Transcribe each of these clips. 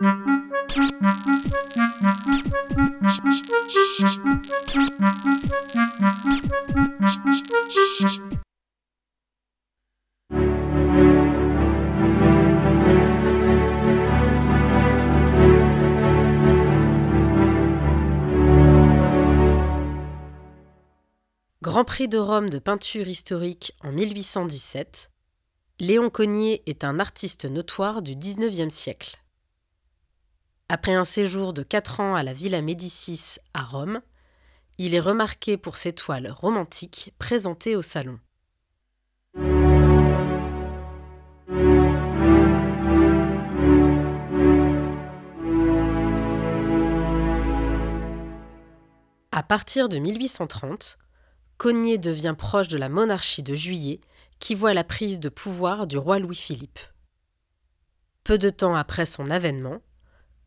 Grand Prix de Rome de peinture historique en 1817, Léon Cogniet est un artiste notoire du XIXe siècle. Après un séjour de 4 ans à la Villa Médicis à Rome, il est remarqué pour ses toiles romantiques présentées au salon. À partir de 1830, Cogniet devient proche de la monarchie de Juillet qui voit la prise de pouvoir du roi Louis-Philippe. Peu de temps après son avènement,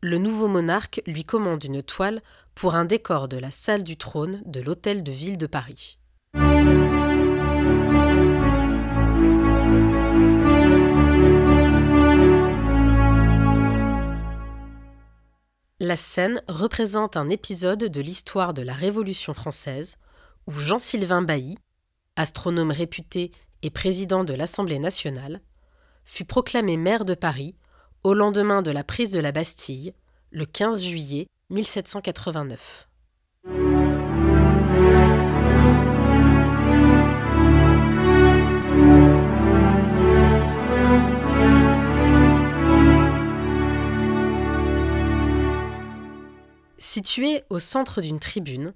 le nouveau monarque lui commande une toile pour un décor de la salle du trône de l'Hôtel de Ville de Paris. La scène représente un épisode de l'histoire de la Révolution française où Jean-Sylvain Bailly, astronome réputé et président de l'Assemblée nationale, fut proclamé maire de Paris au lendemain de la prise de la Bastille, le 15 juillet 1789. Situé au centre d'une tribune,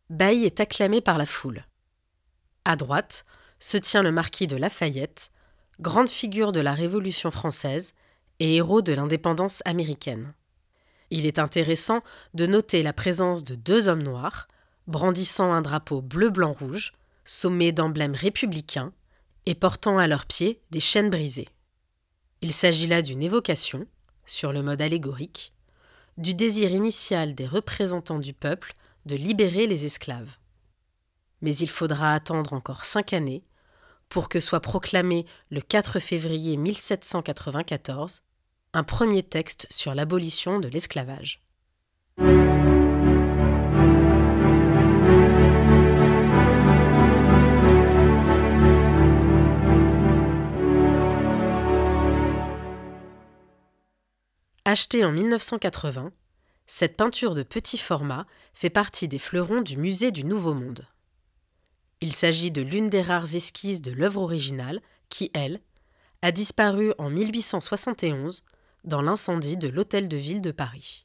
Bailly est acclamé par la foule. À droite se tient le marquis de Lafayette, grande figure de la Révolution française et héros de l'indépendance américaine. Il est intéressant de noter la présence de 2 hommes noirs, brandissant un drapeau bleu-blanc-rouge, sommé d'emblèmes républicains et portant à leurs pieds des chaînes brisées. Il s'agit là d'une évocation, sur le mode allégorique, du désir initial des représentants du peuple de libérer les esclaves. Mais il faudra attendre encore 5 années pour que soit proclamé le 4 février 1794 un premier texte sur l'abolition de l'esclavage. Achetée en 1980, cette peinture de petit format fait partie des fleurons du Musée du Nouveau Monde. Il s'agit de l'une des rares esquisses de l'œuvre originale qui, elle, a disparu en 1871 dans l'incendie de l'Hôtel de Ville de Paris.